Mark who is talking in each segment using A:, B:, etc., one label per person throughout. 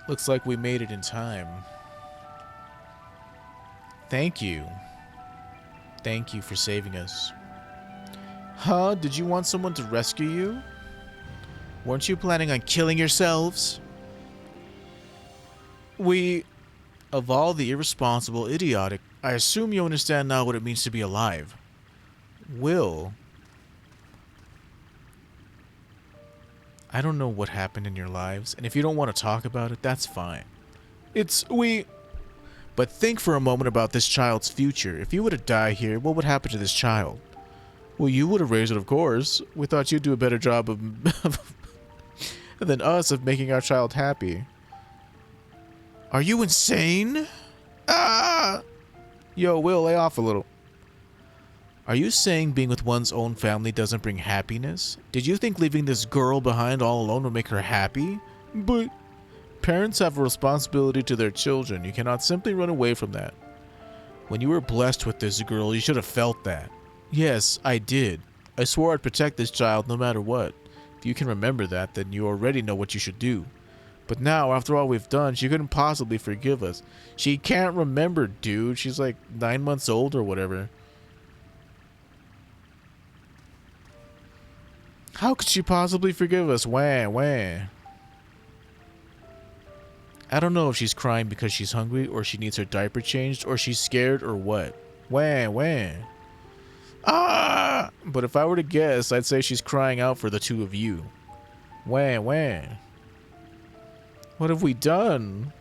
A: Looks like we made it in time. Thank you. Thank you for saving us. Huh? Did you want someone to rescue you? Weren't you planning on killing yourselves? Of all the irresponsible, idiotic, I assume you understand now what it means to be alive. Will. I don't know what happened in your lives, and if you don't want to talk about it, that's fine. But think for a moment about this child's future. If you were to die here, what would happen to this child? Well, you would have raised it, of course. We thought you'd do a better job of than us of making our child happy. Are you insane? Ah! Yo, Will, lay off a little. Are you saying being with one's own family doesn't bring happiness? Did you think leaving this girl behind all alone would make her happy? But parents have a responsibility to their children. You cannot simply run away from that. When you were blessed with this girl, you should have felt that. Yes, I did. I swore I'd protect this child no matter what. If you can remember that, then you already know what you should do. But now, after all we've done, she couldn't possibly forgive us. She can't remember, dude. She's like 9 months old or whatever. How could she possibly forgive us? Wah. I don't know if she's crying because she's hungry, or she needs her diaper changed, or she's scared, or what. Wah. Ah! But if I were to guess, I'd say she's crying out for the two of you. Wah. What have we done?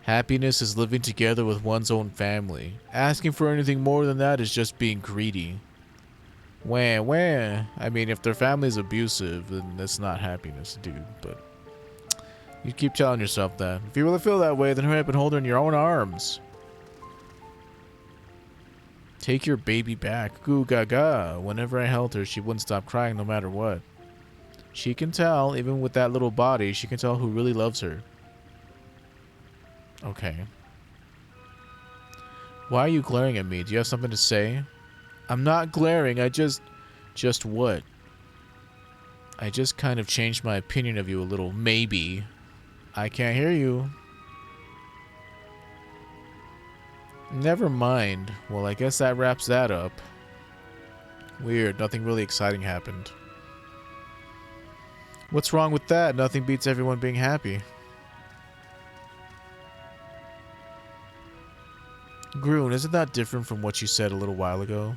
A: Happiness is living together with one's own family. Asking for anything more than that is just being greedy. Wah. I mean, if their family's abusive, then that's not happiness, dude. But you keep telling yourself that. If you really feel that way, then hurry up and hold her in your own arms. Take your baby back. Goo gaga. Whenever I held her, she wouldn't stop crying no matter what. She can tell, even with that little body, she can tell who really loves her. Okay. Why are you glaring at me? Do you have something to say? I'm not glaring, Just what? I just kind of changed my opinion of you a little, maybe. I can't hear you. Never mind. Well, I guess that wraps that up. Weird, nothing really exciting happened. What's wrong with that? Nothing beats everyone being happy. Groon, isn't that different from what you said a little while ago?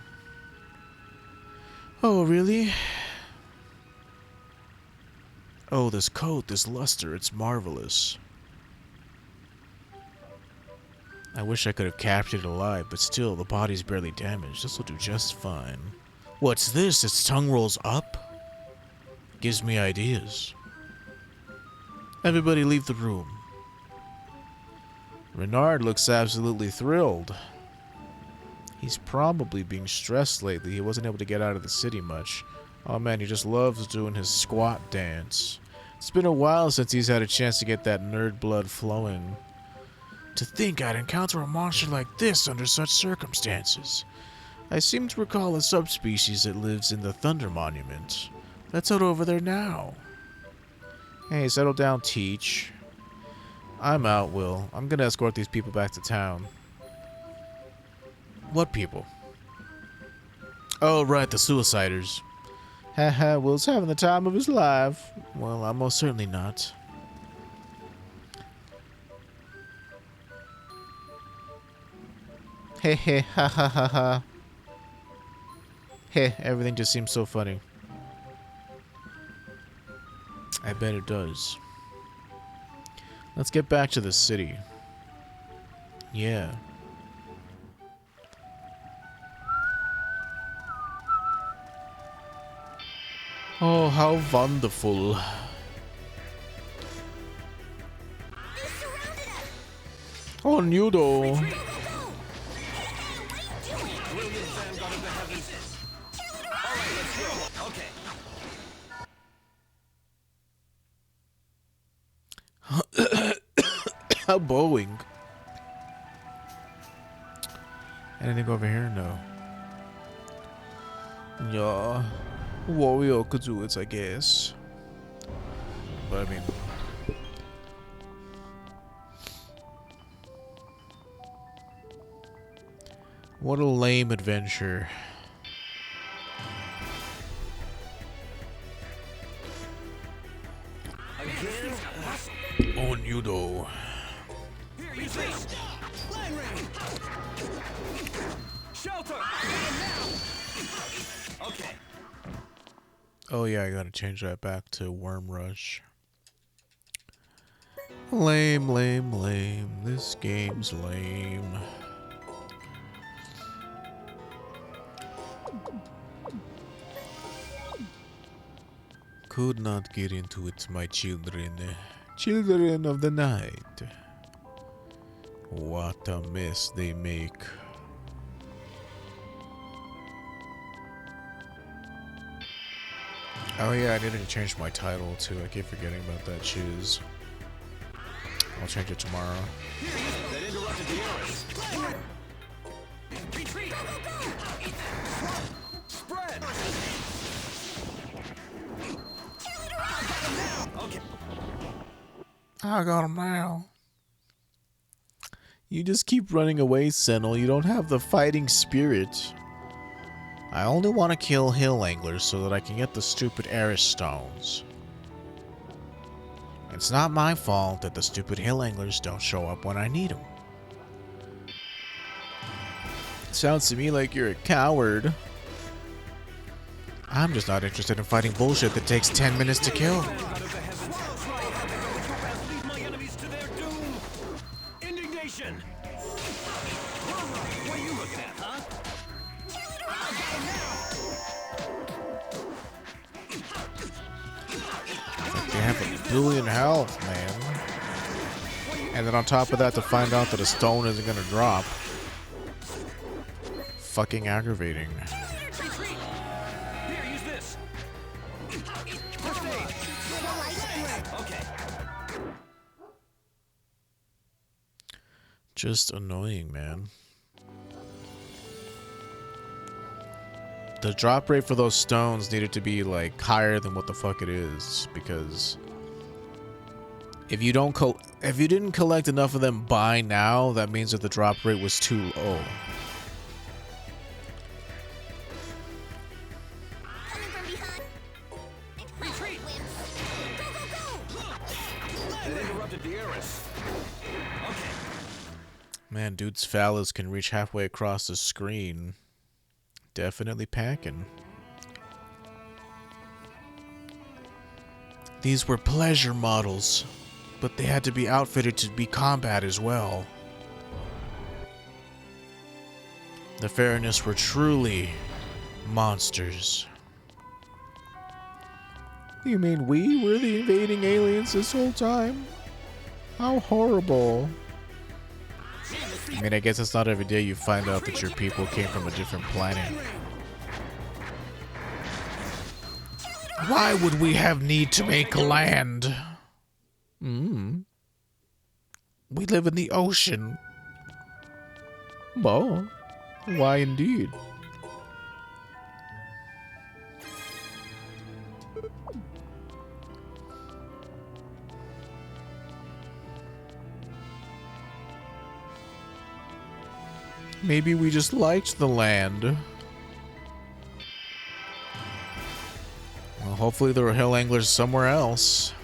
A: Oh, really? Oh, this coat, this luster, it's marvelous. I wish I could have captured it alive, but still, the body's barely damaged. This will do just fine. What's this? Its tongue rolls up? Gives me ideas. Everybody leave the room. Renard looks absolutely thrilled. He's probably being stressed lately. He wasn't able to get out of the city much. Oh man, he just loves doing his squat dance. It's been a while since he's had a chance to get that nerd blood flowing. To think I'd encounter a monster like this under such circumstances. I seem to recall a subspecies that lives in the Thunder Monument. Let's head over there now. Hey, settle down, Teach. I'm out, Will. I'm gonna escort these people back to town. What people? Oh, right, the suiciders. Haha, Will's having the time of his life. Well, I'm most certainly not. Hey, ha. Hey, everything just seems so funny. I bet it does. Let's get back to the city. Yeah. Oh, how wonderful. Oh, Nudo. How Boeing. Anything over here? No. Yeah. Warrior could do it, I guess. But I mean, What a lame adventure. On you though.
B: Shelter. Okay.
A: Oh yeah, I gotta change that back to Worm Rush. Lame, lame, lame. This game's lame. Could not get into it, my children. Children of the night. What a mess they make. Oh yeah, I didn't change my title too. I keep forgetting about that shoes. I'll change it tomorrow.
B: That interrupted the arrows. Retreat. Spread. Okay.
A: I got him now. You just keep running away, Sentinel. You don't have the fighting spirit. I only want to kill hill anglers so that I can get the stupid Eris stones. It's not my fault that the stupid hill anglers don't show up when I need them. Sounds to me like you're a coward. I'm just not interested in fighting bullshit that takes 10 minutes to kill.
B: My enemies to their doom. Indignation. What are you looking at, huh?
A: They have a billion health, man. And then on top of that, to find out that a stone isn't gonna drop. Fucking aggravating.
B: Here, use this. First aid. Okay.
A: Just annoying, man. The drop rate for those stones needed to be like higher than what the fuck it is, because if you didn't collect enough of them by now, that means that the drop rate was too low.
B: Retreat. That interrupted the arrows. Okay.
A: Man, dude's phallus can reach halfway across the screen. Definitely packing. These were pleasure models, but they had to be outfitted to be combat as well. The Fairness were truly monsters. You mean we were the invading aliens this whole time? How horrible. I mean, I guess it's not every day you find out that your people came from a different planet. Why would we have need to make land? We live in the ocean. Well, why indeed? Maybe we just liked the land. Well, hopefully there are hill anglers somewhere else.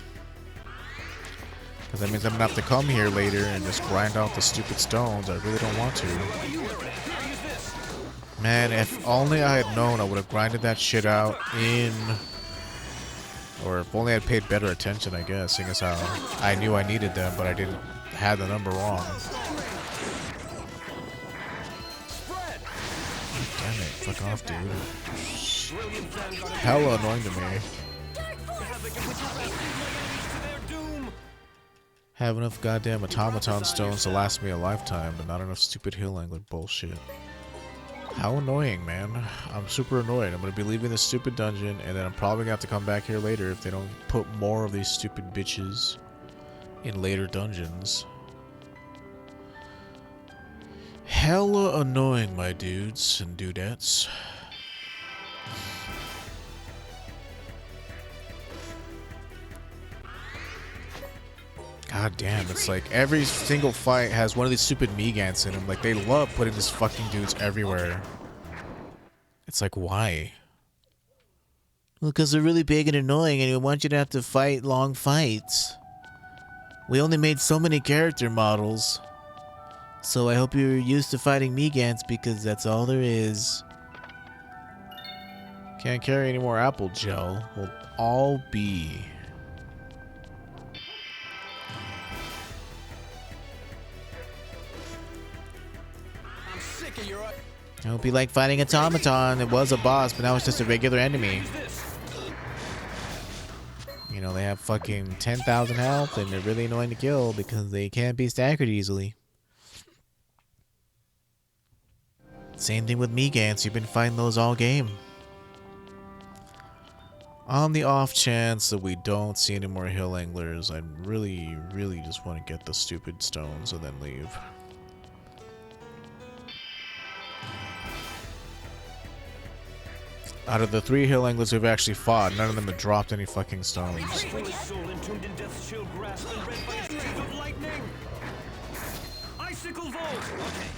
A: Because that means I'm gonna have to come here later and just grind out the stupid stones. I really don't want to. Man, if only I had known, I would have grinded that shit out in... Or if only I'd paid better attention, I guess, seeing as how I knew I needed them, but I didn't have the number wrong. Damn it, fuck off, dude. Hella annoying to me. Have enough goddamn automaton stones to last me a lifetime, but not enough stupid hill angler bullshit. How annoying, man. I'm super annoyed. I'm gonna be leaving this stupid dungeon, and then I'm probably gonna have to come back here later if they don't put more of these stupid bitches in later dungeons. Hella annoying, my dudes and dudettes. God damn, it's like every single fight has one of these stupid Megants in them. Like, they love putting these fucking dudes everywhere. It's like, why? Well, because they're really big and annoying, and we want you to have to fight long fights. We only made so many character models. So I hope you're used to fighting Megants, because that's all there is. Can't carry any more apple gel. We'll all be.
B: I'm sick of your.
A: It would be like fighting Automaton. It was a boss, but now it's just a regular enemy. You know, they have fucking 10,000 health, and they're really annoying to kill because they can't be staggered easily. Same thing with Megants. You've been fighting those all game. On the off chance that we don't see any more hill anglers, I really, really just want to get the stupid stones and then leave. Out of the 3 hill anglers we've actually fought, none of them have dropped any fucking stones.
B: Icicle Volt. Okay.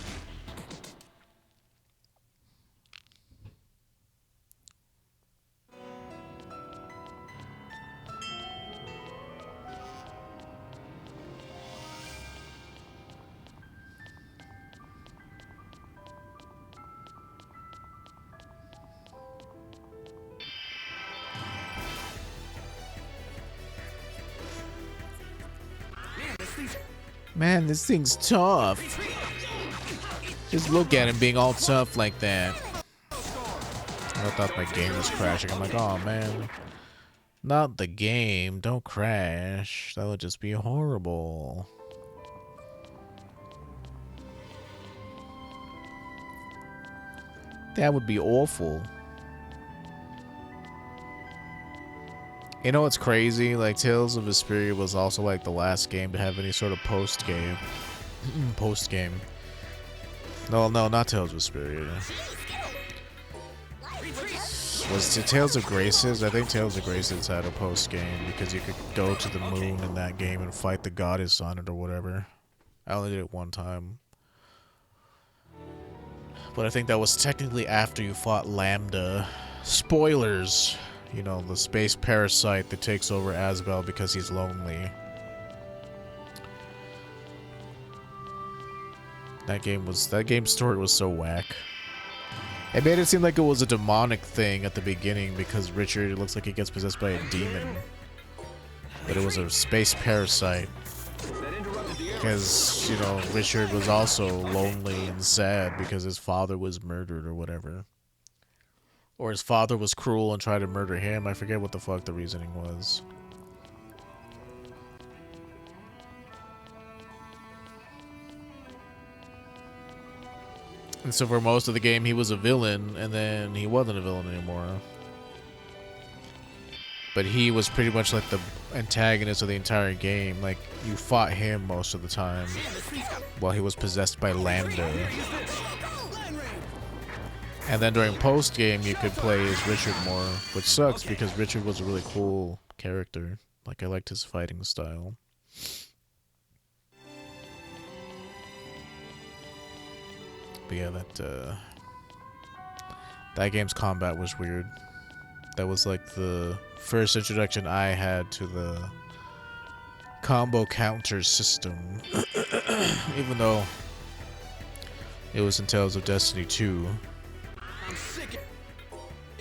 A: Man, this thing's tough. Just look at him being all tough like that. I thought my game was crashing. I'm like, oh man. Not the game. Don't crash. That would just be horrible. That would be awful. You know what's crazy? Like, Tales of Vesperia was also like the last game to have any sort of post-game. Post-game. No, not Tales of Vesperia. Was it Tales of Graces? I think Tales of Graces had a post-game because you could go to the moon in that game and fight the goddess on it or whatever. I only did it one time. But I think that was technically after you fought Lambda. Spoilers! You know, the space parasite that takes over Asbel because he's lonely. That game's story was so whack. It made it seem like it was a demonic thing at the beginning because Richard looks like he gets possessed by a demon. But it was a space parasite. Because, you know, Richard was also lonely and sad because his father was murdered or whatever. Or his father was cruel and tried to murder him. I forget what the fuck the reasoning was. And so for most of the game, he was a villain, and then he wasn't a villain anymore. But he was pretty much like the antagonist of the entire game. Like, you fought him most of the time while he was possessed by Lambda. And then during post-game, you could play as Richard more, which sucks because Richard was a really cool character. Like, I liked his fighting style. But yeah, that game's combat was weird. That was like the first introduction I had to the combo counter system. Even though it was in Tales of Destiny 2.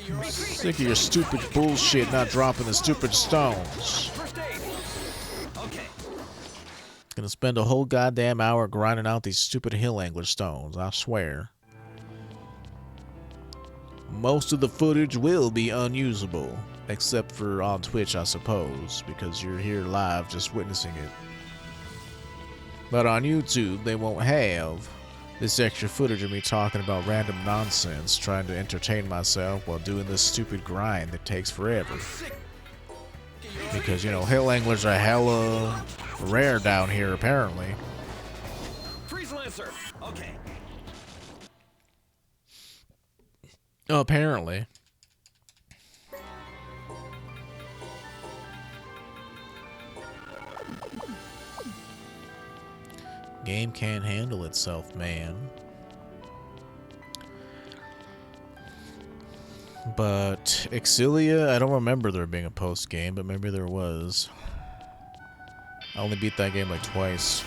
A: I'm sick of your stupid bullshit not dropping the stupid stones. Gonna spend a whole goddamn hour grinding out these stupid hill angler stones, I swear. Most of the footage will be unusable, except for on Twitch, I suppose, because you're here live just witnessing it. But on YouTube, they won't have this extra footage of me talking about random nonsense, trying to entertain myself while doing this stupid grind that takes forever. Because, you know, hill anglers are hella rare down here, apparently.
B: Freeze Lancer. Okay.
A: Apparently. Game can't handle itself, man. But Exilia, I don't remember there being a post game, but maybe there was. I only beat that game like twice.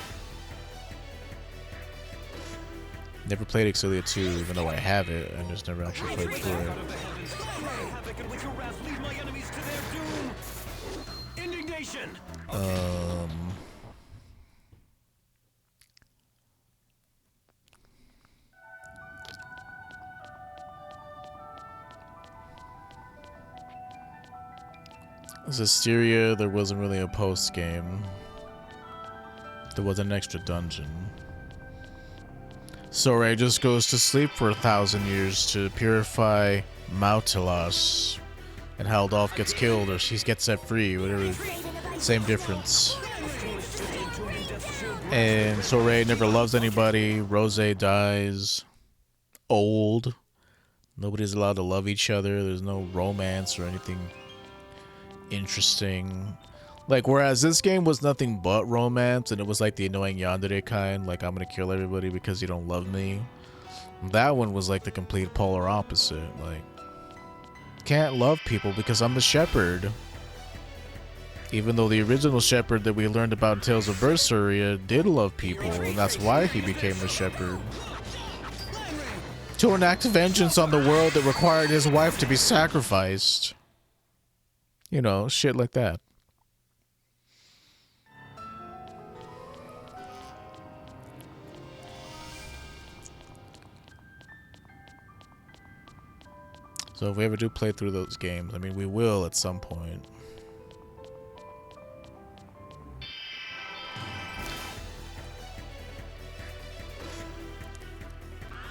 A: Never played Exilia 2, even though I have it. I just never actually played through it. Zisteria, there wasn't really a post game. There was an extra dungeon. Sorey just goes to sleep for 1,000 years to purify Mautalas. And Haldolf gets killed or she gets set free, whatever. Same difference. And Sorey never loves anybody. Rose dies. Old. Nobody's allowed to love each other. There's no romance or anything interesting. Like, whereas this game was nothing but romance, and it was like the annoying yandere kind, like, I'm gonna kill everybody because you don't love me. That one was like the complete polar opposite. Like, can't love people because I'm the shepherd. Even though the original shepherd that we learned about in Tales of Berseria did love people, and that's why he became the shepherd. To enact vengeance on the world that required his wife to be sacrificed. You know, shit like that. So if we ever do play through those games, I mean, we will at some point.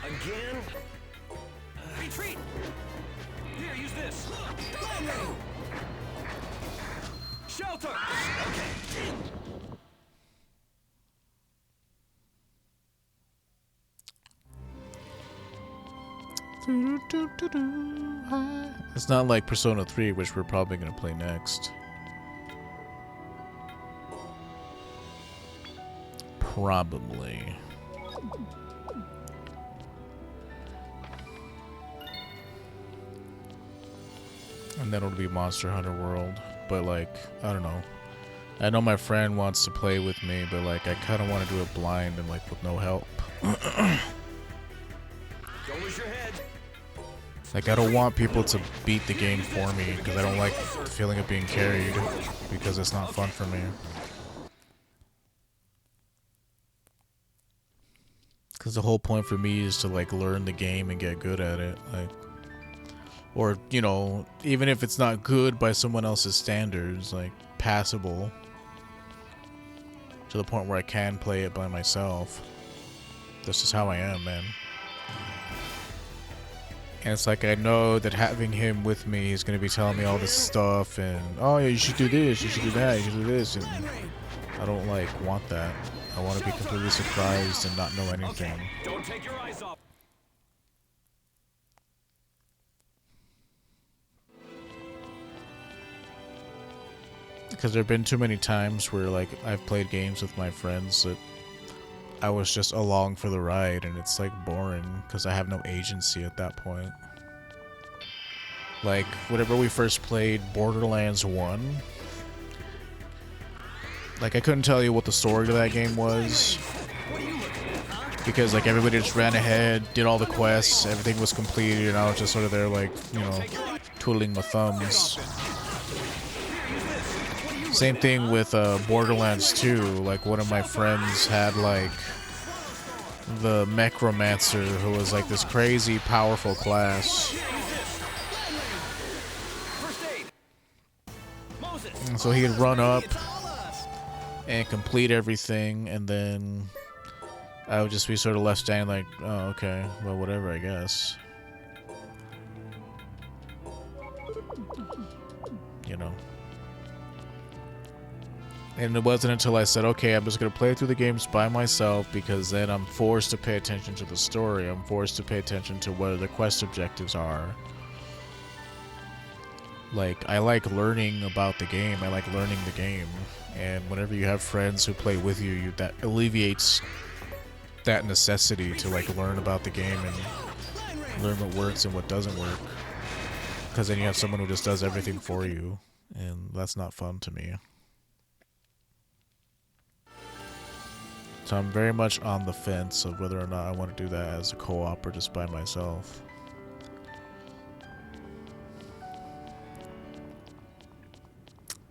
B: Again? Retreat! Here, use this. Shelter! Okay.
A: It's not like Persona 3, which we're probably going to play next. Probably. And then it'll be Monster Hunter World. But, like, I don't know. I know my friend wants to play with me, but, like, I kind of want to do it blind and, like, with no help.
B: Don't lose your head.
A: Like, I don't want people to beat the game for me, because I don't like the feeling of being carried, because it's not fun for me. Because the whole point for me is to, like, learn the game and get good at it. Like, or, you know, even if it's not good by someone else's standards, like, passable. To the point where I can play it by myself. This is how I am, man. And it's like, I know that having him with me, he's going to be telling me all this stuff, and, oh yeah, you should do this, you should do that, you should do this, and I don't, like, want that. I want to be completely surprised and not know anything.
B: Okay. Don't take your eyes off.
A: Because there have been too many times where, like, I've played games with my friends that I was just along for the ride, and it's, like, boring, because I have no agency at that point. Like, whenever we first played Borderlands 1, like, I couldn't tell you what the story of that game was, because, like, everybody just ran ahead, did all the quests, everything was completed, and I was just sort of there, like, you know, twiddling my thumbs. Same thing with Borderlands 2. Like, one of my friends had, like, the Mechromancer, who was, like, this crazy powerful class. And so he'd run up and complete everything, and then I would just be sort of left standing like, oh, okay, well, whatever, I guess. You know. And it wasn't until I said, okay, I'm just going to play through the games by myself, because then I'm forced to pay attention to the story. I'm forced to pay attention to what the quest objectives are. Like, I like learning about the game. I like learning the game. And whenever you have friends who play with you, that alleviates that necessity to like learn about the game and learn what works and what doesn't work. Because then you have someone who just does everything for you, and that's not fun to me. So I'm very much on the fence of whether or not I want to do that as a co-op or just by myself.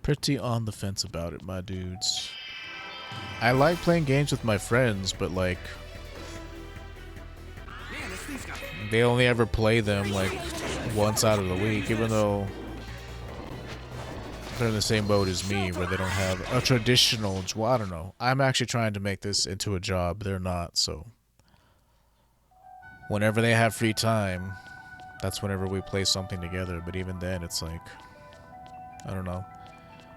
A: Pretty on the fence about it, my dudes. I like playing games with my friends, but like they only ever play them like once out of the week, even though they're in the same boat as me where they don't have a traditional, well, I don't know. I'm actually trying to make this into a job. They're not, so whenever they have free time, that's whenever we play something together. But even then, it's like, I don't know.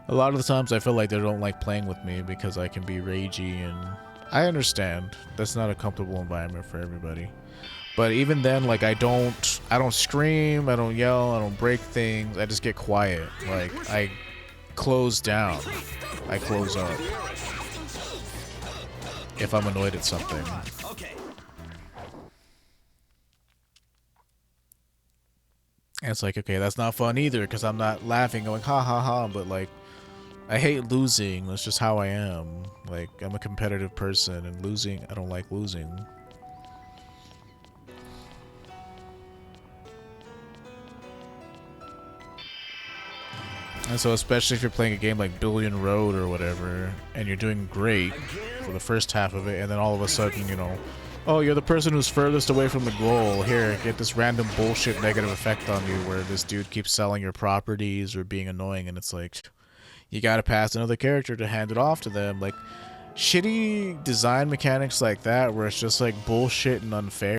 A: A lot of the times I feel like they don't like playing with me because I can be ragey, and I understand that's not a comfortable environment for everybody. But even then, like I don't scream, I don't yell, I don't break things. I just get quiet. Like I close down. I close up if I'm annoyed at something. And it's like, okay, that's not fun either because I'm not laughing going ha ha ha, but like I hate losing. That's just how I am. Like, I'm a competitive person, and losing, I don't like losing. And so, especially if you're playing a game like Billion Road or whatever, and you're doing great for the first half of it, and then all of a sudden, you know, oh, you're the person who's furthest away from the goal. Here, get this random bullshit negative effect on you where this dude keeps selling your properties or being annoying, and it's like, you gotta pass another character to hand it off to them. Like, shitty design mechanics like that where it's just like bullshit and unfair